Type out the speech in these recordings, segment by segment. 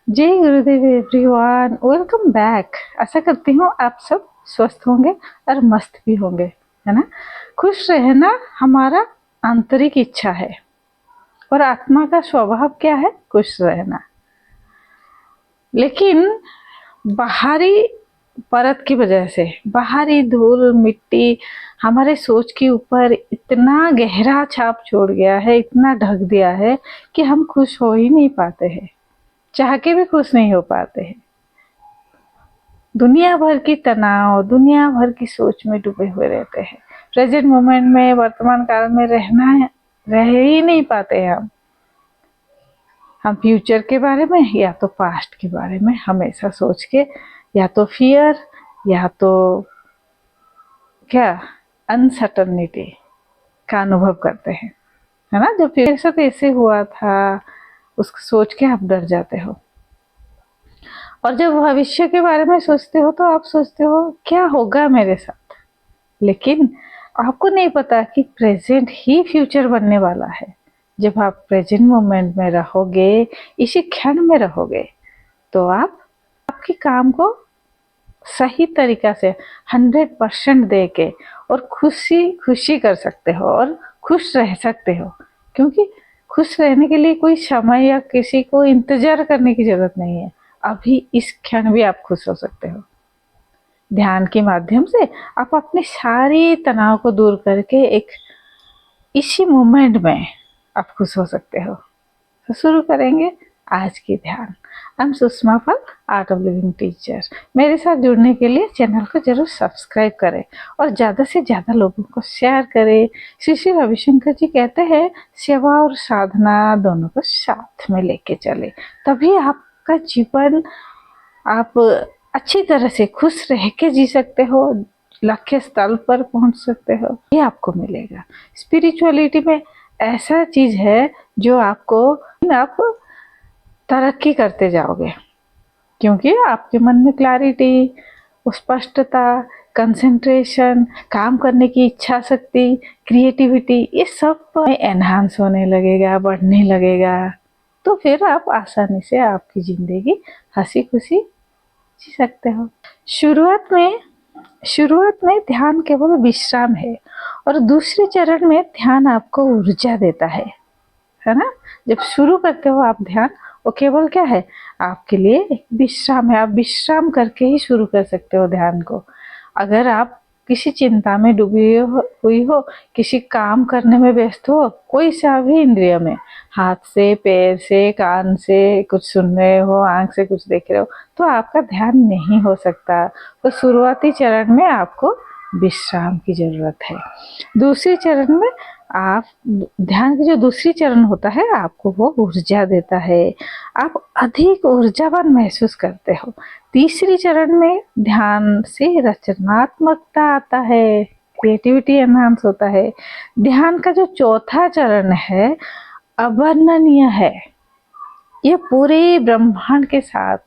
जय गुरुदेव everyone, welcome back. आशा करती हूँ आप सब स्वस्थ होंगे और मस्त भी होंगे, है ना। खुश रहना हमारा आंतरिक इच्छा है और आत्मा का स्वभाव क्या है? खुश रहना। लेकिन बाहरी परत की वजह से, बाहरी धूल मिट्टी हमारे सोच के ऊपर इतना गहरा छाप छोड़ गया है, इतना ढक दिया है कि हम खुश हो ही नहीं पाते हैं, चाह के भी खुश नहीं हो पाते हैं। दुनिया भर की तनाव, दुनिया भर की सोच में डूबे हुए रहते हैं। प्रेजेंट मोमेंट में, वर्तमान काल में रह ही नहीं पाते हैं हम फ्यूचर के बारे में या तो पास्ट के बारे में हमेशा सोच के, या तो फियर या तो क्या अनसर्टनिटी का अनुभव करते हैं, है ना। जब फिर साथ ऐसे हुआ था उसको सोच के आप डर जाते हो, और जब भविष्य के बारे में सोचते हो तो आप सोचते हो क्या होगा मेरे साथ। लेकिन आपको नहीं पता कि प्रेजेंट ही फ्यूचर बनने वाला है। जब आप प्रेजेंट मोमेंट में रहोगे, इसी क्षण में रहोगे, तो आप आपके काम को सही तरीका से 100% दे के और खुशी खुशी कर सकते हो और खुश रह सकते हो। क्योंकि खुश रहने के लिए कोई समय या किसी को इंतजार करने की जरूरत नहीं है। अभी इस क्षण भी आप खुश हो सकते हो। ध्यान के माध्यम से आप अपने सारे तनाव को दूर करके एक इसी मोमेंट में आप खुश हो सकते हो। तो शुरू करेंगे आज की ध्यान। I am Sushma Pal, art of living teacher. मेरे साथ जुड़ने के लिए चैनल को जरूर सब्सक्राइब करें और ज़्यादा से ज़्यादा लोगों को शेयर करें। श्री श्री रविशंकर जी कहते हैं, सेवा और साधना दोनों को साथ में लेके चले, तभी आपका जीवन आप अच्छी तरह से खुश रह के जी सकते हो, लक्ष्य स्थल पर पहुंच सकते हो। ये आपको मिलेगा। स्पिरिचुअलिटी में ऐसा चीज है जो आपको आप तरक्की करते जाओगे, क्योंकि आपके मन में क्लैरिटी, स्पष्टता, कंसंट्रेशन, काम करने की इच्छा शक्ति, क्रिएटिविटी, ये सब एनहांस होने लगेगा, बढ़ने लगेगा। तो फिर आप आसानी से आपकी जिंदगी हंसी खुशी जी सकते हो। शुरुआत में ध्यान केवल विश्राम है, और दूसरे चरण में ध्यान आपको ऊर्जा देता है ना। जब शुरू करते हो आप ध्यान, वो केवल क्या है, आपके लिए एक विश्राम है। आप विश्राम करके ही शुरू कर सकते हो ध्यान को। अगर आप किसी चिंता में डूबी हुई हो, किसी काम करने में व्यस्त हो, कोई सा भी इंद्रिय में, हाथ से, पैर से, कान से कुछ सुन रहे हो, आंख से कुछ देख रहे हो, तो आपका ध्यान नहीं हो सकता। तो शुरुआती चरण में आपको विश्राम की जरूरत है। दूसरे चरण में आप ध्यान की जो दूसरी चरण होता है, आपको वो ऊर्जा देता है, आप अधिक ऊर्जावान महसूस करते हो। तीसरी चरण में ध्यान से रचनात्मकता आता है, क्रिएटिविटी एनहांस होता है। ध्यान का जो चौथा चरण है, अवर्णनीय है। ये पूरे ब्रह्मांड के साथ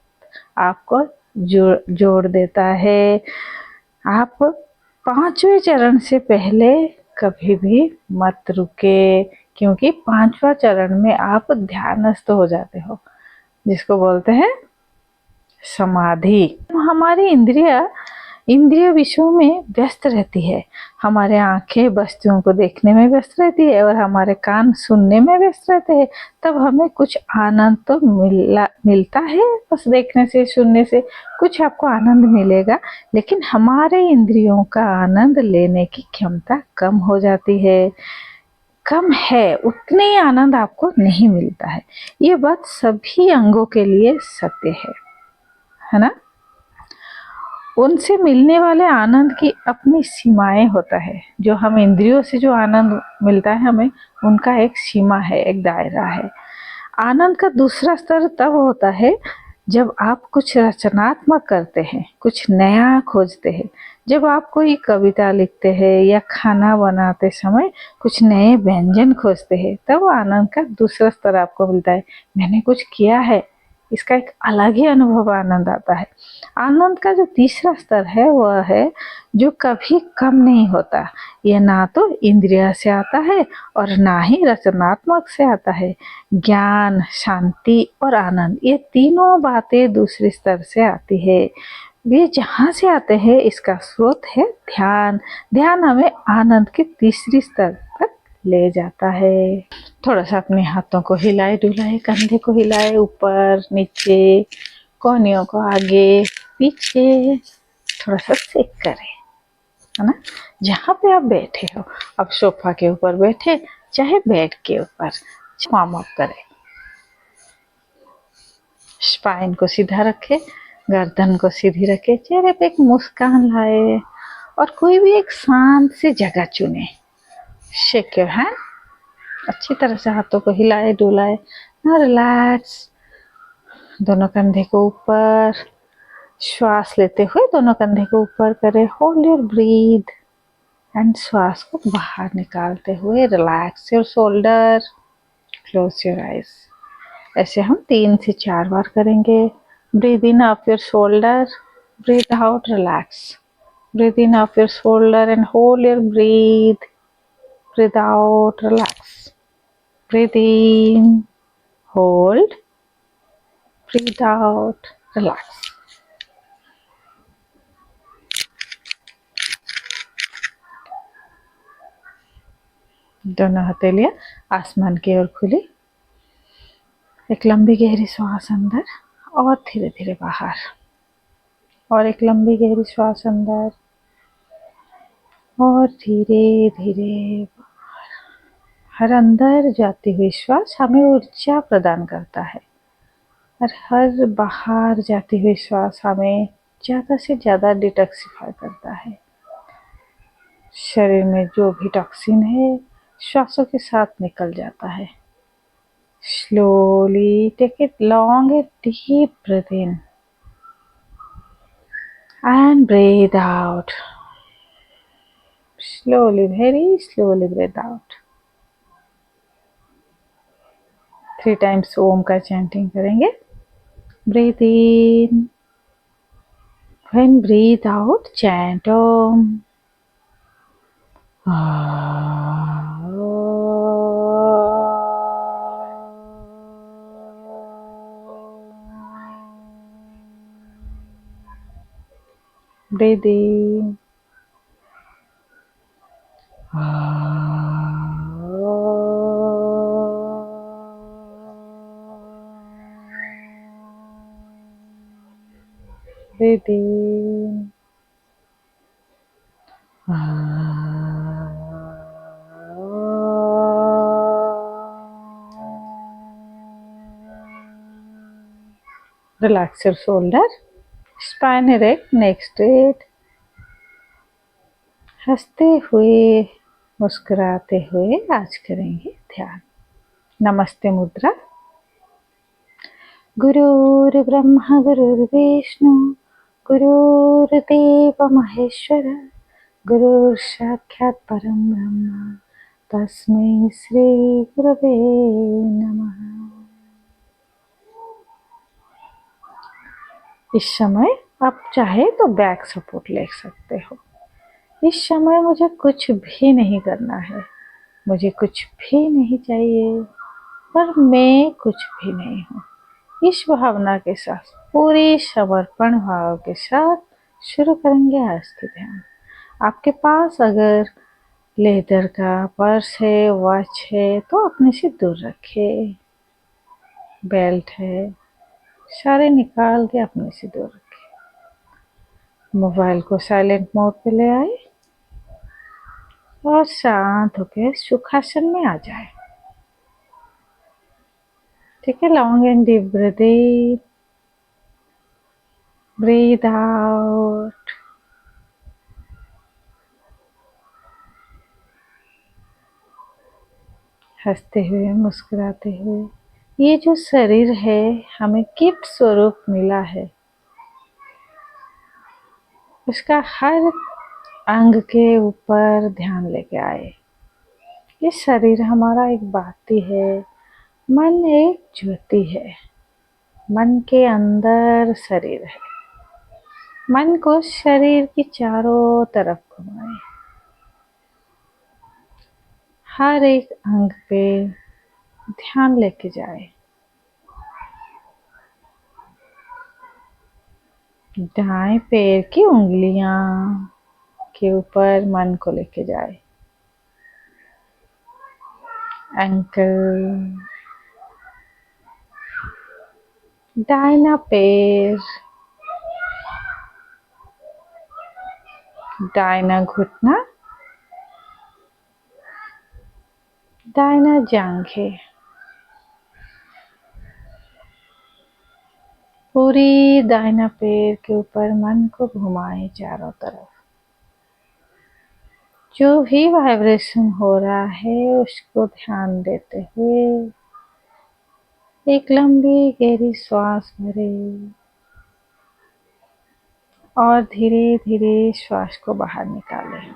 आपको जोड़ देता है। आप पांचवें चरण से पहले कभी भी मत रुके, क्योंकि पांचवा चरण में आप ध्यानस्थ हो जाते हो, जिसको बोलते हैं समाधि। हमारी इंद्रिय विषयों में व्यस्त रहती है। हमारे आंखें वस्तुओं को देखने में व्यस्त रहती है और हमारे कान सुनने में व्यस्त रहते हैं। तब हमें कुछ आनंद तो मिलता है, बस देखने से, सुनने से कुछ आपको आनंद मिलेगा, लेकिन हमारे इंद्रियों का आनंद लेने की क्षमता कम हो जाती है, कम है, उतने ही आनंद आपको नहीं मिलता है। ये बात सभी अंगों के लिए सत्य है ना। उनसे मिलने वाले आनंद की अपनी सीमाएं होता है। जो हम इंद्रियों से जो आनंद मिलता है हमें, उनका एक सीमा है, एक दायरा है। आनंद का दूसरा स्तर तब होता है जब आप कुछ रचनात्मक करते हैं, कुछ नया खोजते हैं। जब आप कोई कविता लिखते हैं या खाना बनाते समय कुछ नए व्यंजन खोजते हैं, तब आनंद का दूसरा स्तर आपको मिलता है। मैंने कुछ किया है, इसका एक अलग ही अनुभव आनंद आता है। आनंद का जो तीसरा स्तर है वह है जो कभी कम नहीं होता। यह ना तो इंद्रिय से आता है और ना ही रचनात्मक से आता है। ज्ञान, शांति और आनंद, ये तीनों बातें दूसरे स्तर से आती है। वे जहाँ से आते हैं इसका स्रोत है ध्यान। ध्यान हमें आनंद के तीसरी स्तर तक ले जाता है। थोड़ा सा अपने हाथों को हिलाए डुलाए, कंधे को हिलाए ऊपर नीचे, कोहनियों को आगे पीछे, थोड़ा सा सेक करें, है ना। जहाँ पे आप बैठे हो, आप सोफा के ऊपर बैठे चाहे बेड के ऊपर, वार्म अप करें। स्पाइन को सीधा रखे, गर्दन को सीधी रखे, चेहरे पे एक मुस्कान लाए और कोई भी एक शांत सी जगह चुने। शेक योर हैंड, अच्छी तरह से हाथों को हिलाए डुलाए, रिलैक्स। दोनों कंधे को ऊपर, श्वास लेते हुए दोनों कंधे को ऊपर करें, होल्ड योर ब्रीथ एंड श्वास को बाहर निकालते हुए relax your shoulder, close your eyes. ऐसे हम 3 से 4 बार करेंगे। Breathe in off your shoulder, breathe out relax. Breathe in off your shoulder and hold your breath, breathe out relax. Breathe in, hold, breathe out, relax. दोनों हथेलियां आसमान की ओर खुली। एक लंबी गहरी श्वास अंदर और धीरे धीरे बाहर, और एक लंबी गहरी श्वास अंदर और धीरे धीरे बाहर। हर अंदर जाती हुई श्वास हमें ऊर्जा प्रदान करता है और हर बाहर जाती हुई श्वास हमें ज़्यादा से ज़्यादा डिटॉक्सिफाई करता है। शरीर में जो भी टॉक्सिन है श्वासों के साथ निकल जाता है। Slowly take it long and deep breath in and breathe out. Slowly, very slowly breathe out. 3 times Om का चैंटिंग करेंगे। Breathe in, when breathe out chant Om. Breathe in. Breathe in. Relax your shoulder, spine erect, neck straight. हंसते हुए, मुस्कुराते हुए आज करेंगे ध्यान। नमस्ते मुद्रा। गुरुर्ब्रह्मा गुरुर्विष्णु गुरुर्देव महेश्वर, गुरुर्साक्षात् परम ब्रह्म तस्मै श्री गुरवे नमः। इस समय आप चाहे तो बैक सपोर्ट ले सकते हो। इस समय मुझे कुछ भी नहीं करना है, मुझे कुछ भी नहीं चाहिए और मैं कुछ भी नहीं हूँ। इस भावना के साथ, पूरी समर्पण भाव के साथ शुरू करेंगे आज के ध्यान। आपके पास अगर लेदर का पर्स है, वॉच है तो अपने से दूर रखें। बेल्ट है, सारे निकाल के अपने से दूर रखें। मोबाइल को साइलेंट मोड पे ले आए और शांत होकर सुखासन में आ जाए। ठीक है, long and deep breath in, breathe out. हंसते हुए, मुस्कुराते हुए, ये जो शरीर है हमें गिफ्ट स्वरूप मिला है, उसका हर अंग के ऊपर ध्यान लेके आए। ये शरीर हमारा एक बाती है, मन एक ज्योति है। मन के अंदर शरीर है। मन को शरीर की चारों तरफ घुमाए। हर एक अंग पे ध्यान लेके जाए। दाएं पैर की उंगलियां के ऊपर मन को लेके जाए। एंकल, दाहिना पैर, दाहिना घुटना, दाहिना जांघे, पूरी दाहिना पैर के ऊपर मन को घुमाए चारों तरफ। जो भी वाइब्रेशन हो रहा है उसको ध्यान देते हुए एक लंबी गहरी श्वास भरे और धीरे धीरे श्वास को बाहर निकालें।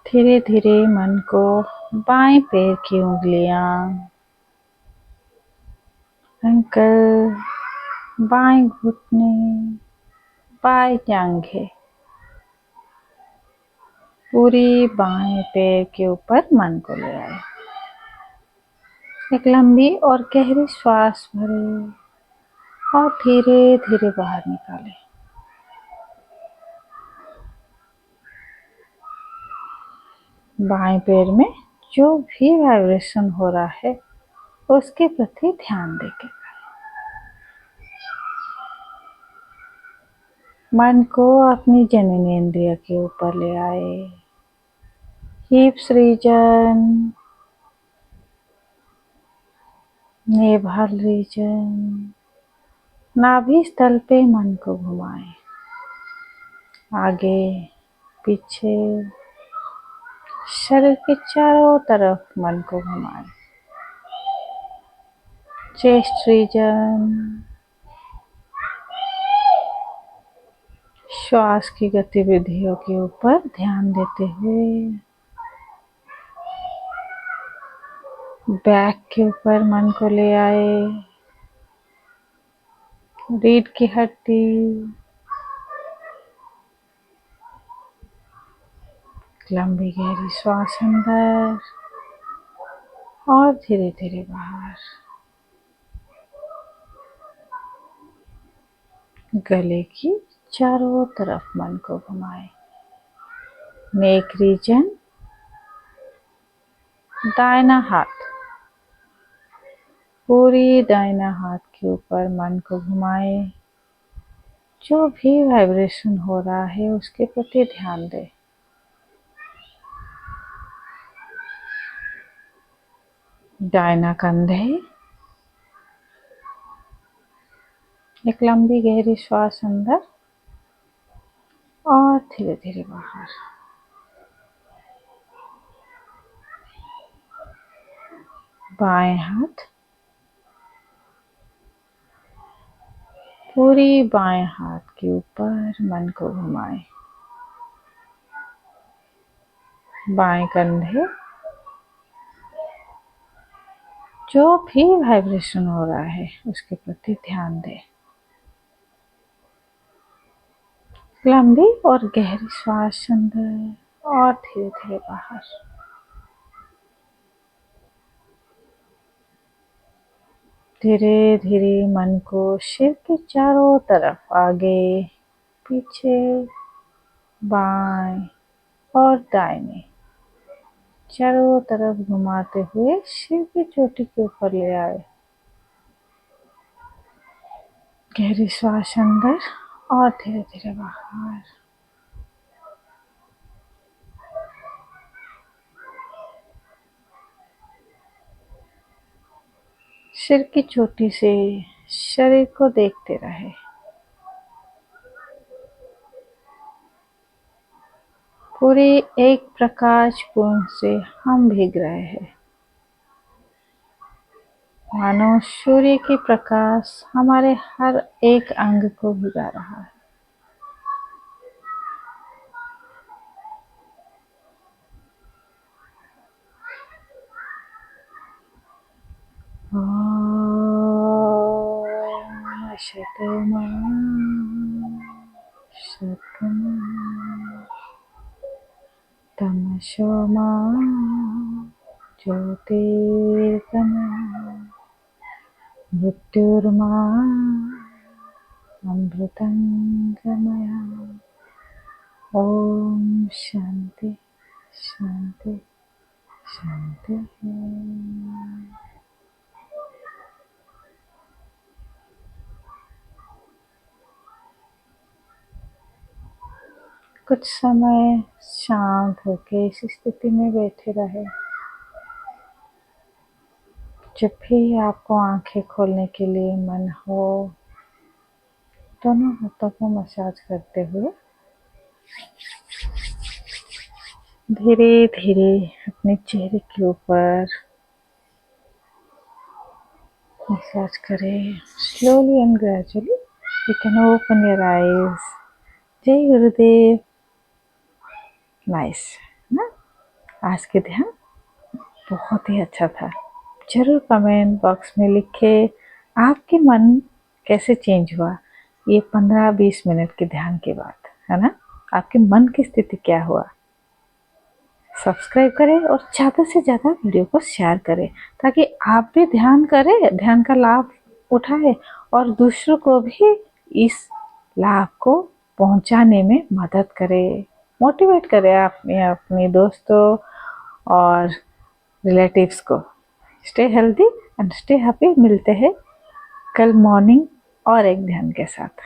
धीरे धीरे मन को बाएं पैर की उंगलियां, एंकल, बाएं घुटने, बाएं जांघें, पूरी बाएं पैर के ऊपर मन को ले आए। एक लंबी और गहरी श्वास भरें और धीरे धीरे बाहर निकालें। बाएं पैर में जो भी वाइब्रेशन हो रहा है उसके प्रति ध्यान देके मन को अपनी जननेंद्रिय के ऊपर ले आए। हिप्स रीजन, नेवल रीजन, नाभि स्थल पे मन को घुमाएं। आगे पीछे शरीर के चारों तरफ मन को घुमाएं। चेस्ट रीजन, श्वास की गतिविधियों के ऊपर ध्यान देते हुए बैक के ऊपर मन को ले आए। रीढ़ की हड्डी, लंबी गहरी श्वास अंदर और धीरे धीरे बाहर। गले की चारों तरफ मन को घुमाए। नेक रीजन, दाहिना हाथ, पूरी दाहिना हाथ के ऊपर मन को घुमाए। जो भी वाइब्रेशन हो रहा है उसके प्रति ध्यान दें। दाहिना कंधे, एक लंबी गहरी श्वास अंदर और धीरे धीरे बाहर। बाएं हाथ, पूरी बाएं हाथ के ऊपर मन को घुमाएं। बाएं कंधे, जो भी वाइब्रेशन हो रहा है उसके प्रति ध्यान दें। लंबी और गहरी श्वास अंदर और धीरे धीरे बाहर। धीरे धीरे मन को सिर के चारों तरफ आगे, पीछे, बाएं और दाहिने चारों तरफ घुमाते हुए सिर की चोटी के ऊपर ले आए। गहरी श्वास अंदर और धीरे धीरे बाहर। सिर की चोटी से शरीर को देखते रहे। पूरे एक प्रकाश पूर्ण से हम भीग रहे हैं। मानो सूर्य की प्रकाश हमारे हर एक अंग को भिगा रहा है। ओम शतमा शतमा तमसोमा ज्योतिर्गमय मृत्युर्मा अमृतंगमय। ओम शांति शांति शांति। कुछ समय शांत होके इस स्थिति में बैठे रहे। जब भी आपको आंखें खोलने के लिए मन हो, दोनों हाथों को मसाज करते हुए धीरे धीरे अपने चेहरे के ऊपर मसाज करें। Slowly and gradually you can open your eyes. जय गुरुदेव। नाइस ना। आज के ध्यान बहुत ही अच्छा था। जरूर कमेंट बॉक्स में लिखे आपके मन कैसे चेंज हुआ ये 15-20 मिनट के ध्यान के बाद, है ना। आपके मन की स्थिति क्या हुआ। सब्सक्राइब करें और ज़्यादा से ज़्यादा वीडियो को शेयर करें ताकि आप भी ध्यान करें, ध्यान का लाभ उठाएं और दूसरों को भी इस लाभ को पहुंचाने में मदद करें, मोटिवेट करें अपने दोस्तों और रिलेटिव्स को। Stay healthy and stay happy. मिलते हैं कल मॉर्निंग और एक ध्यान के साथ।